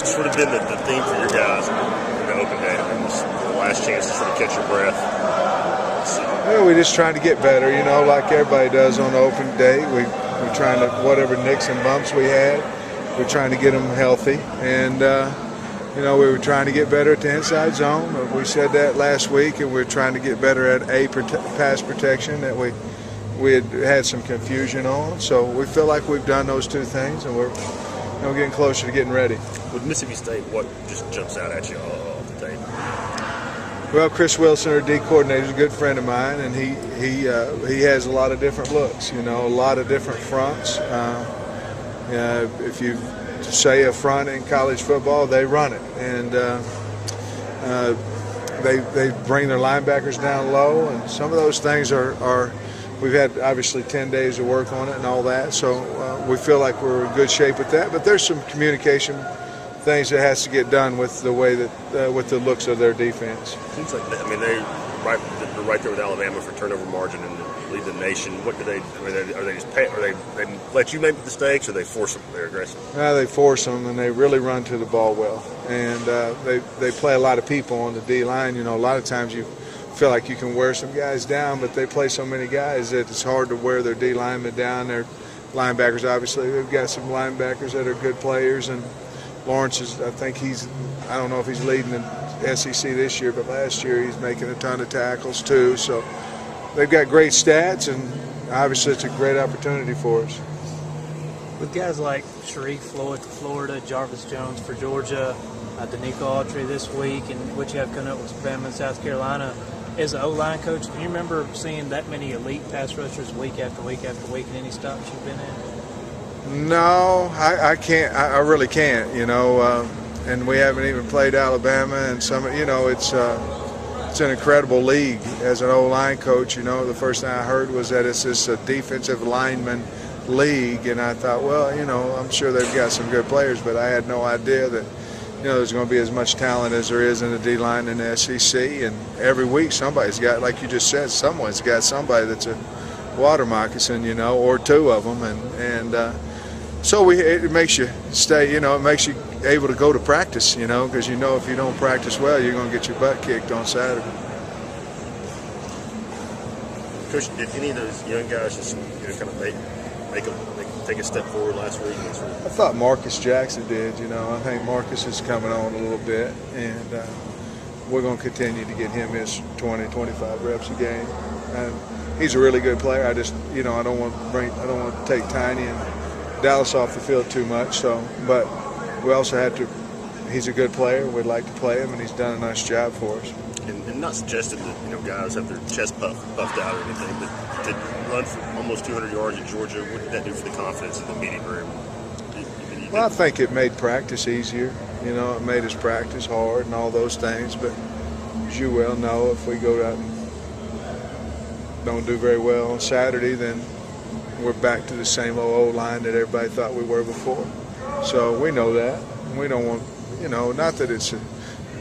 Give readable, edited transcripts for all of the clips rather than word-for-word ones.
What's sort of been the theme for your guys in the open day? I mean, this the last chance to sort of catch your breath. Well, we're just trying to get better, like everybody does on the open day. We're trying to, whatever nicks and bumps we had, we're trying to get them healthy. And, we were trying to get better at the inside zone. We said that last week, and we're trying to get better at pass protection that we had some confusion on. So we feel like we've done those two things, and we're getting closer to getting ready. With Mississippi State, what just jumps out at you off the tape? Well, Chris Wilson, our D coordinator, is a good friend of mine, and he has a lot of different looks, a lot of different fronts. If you say a front in college football, they run it, and they bring their linebackers down low, and some of those things are we've had obviously 10 days to work on it and all that, so we feel like we're in good shape with that. But there's some communication things that has to get done with the way that with the looks of their defense. Seems like they're right there with Alabama for turnover margin and lead the nation. What do they? Are they just they let you make mistakes, or they force them? They're aggressive. They force them, and they really run to the ball well. And they play a lot of people on the D line. A lot of times you feel like you can wear some guys down, but they play so many guys that it's hard to wear their D linemen down. Their linebackers, obviously, they've got some linebackers that are good players, and Lawrence is, I don't know if he's leading the SEC this year, but last year he's making a ton of tackles too. So they've got great stats, and obviously it's a great opportunity for us. With guys like Sharif Floyd for Florida, Jarvis Jones for Georgia, Danico Autry this week, and what you have coming up with Pittman, South Carolina, as an O-line coach, do you remember seeing that many elite pass rushers week after week after week in any stops you've been in? No, I can't. I really can't. And we haven't even played Alabama, and it's an incredible league as an O-line coach. The first thing I heard was that it's just a defensive lineman league, and I thought, well, I'm sure they've got some good players, but I had no idea that there's going to be as much talent as there is in the D-line in the SEC. And every week somebody's got, like you just said, someone's got somebody that's a water moccasin, or two of them, and so it makes you stay, it makes you able to go to practice, because if you don't practice well, you're going to get your butt kicked on Saturday. Coach, did any of those young guys just kind of take a step forward last week? I thought Marcus Jackson did. I think Marcus is coming on a little bit, and we're going to continue to get him his 20, 25 reps a game. And he's a really good player. I just, I don't want to take Tiny and Dallas off the field too much. So, but we also had to. He's a good player. We'd like to play him, and he's done a nice job for us. And not suggested that guys have their chest puffed out or anything, but to run for almost 200 yards at Georgia, what did that do for the confidence in the meeting room? Well, I think it made practice easier. It made us practice hard and all those things. But as you well know, if we go out and don't do very well on Saturday, then we're back to the same old line that everybody thought we were before. So we know that. We don't want, not that it's the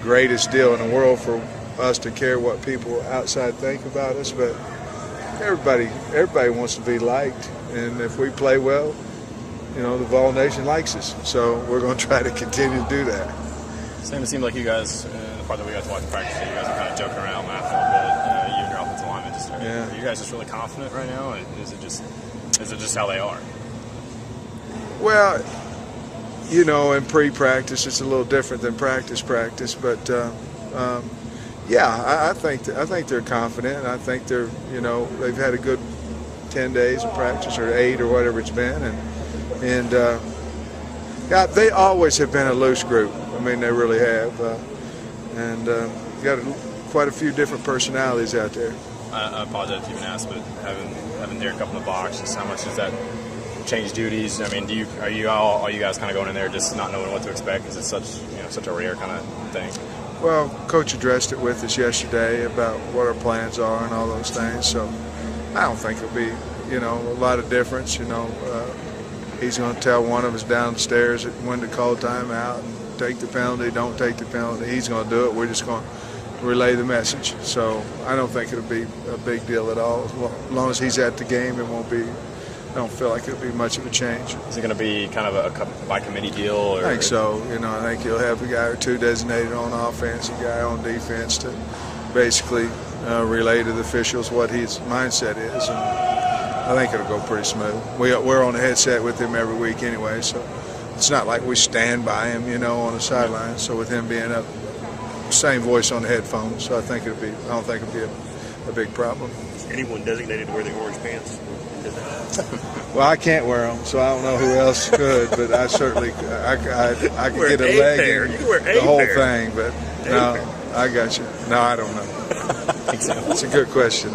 greatest deal in the world for us to care what people outside think about us, but everybody wants to be liked. And if we play well, the Vol Nation likes us. So we're going to try to continue to do that. Sam, it seemed like you guys, the part that we got to watch practice, you guys are kind of joking around, laughing a bit. You and your offensive lineman, are you guys just really confident right now? Is it just how they are? Well, in pre-practice, it's a little different than practice, but I think they're confident. I think they're, they've had a good 10 days of practice, or 8 or whatever it's been, and they always have been a loose group. I mean, they really have, and got quite a few different personalities out there. I apologize if you even asked, but having Derek up in the box, just how much does that change duties? I mean, are you guys kind of going in there just not knowing what to expect because it's such a rare kind of thing? Well, Coach addressed it with us yesterday about what our plans are and all those things. So I don't think it'll be a lot of difference. He's going to tell one of us downstairs when to call timeout and take the penalty, don't take the penalty. He's going to do it. We're just going to relay the message. So I don't think it'll be a big deal at all. As long as he's at the game, it won't be don't feel like it'll be much of a change. Is it going to be kind of a by committee deal? Or? I think so. You know, I think you'll have a guy or two designated on offense, a guy on defense to basically relay to the officials what his mindset is, and I think it'll go pretty smooth. We're on the headset with him every week anyway, so it's not like we stand by him, you know, on the sideline. So with him being up, same voice on the headphones, so I don't think it'll be a big problem. Is anyone designated to wear the orange pants? Well, I can't wear them, so I don't know who else could, but I certainly I could Wear get a a leg pair. in You can wear a the whole pair. thing, but no, I got you. No, I don't know. I think so. It's a good question.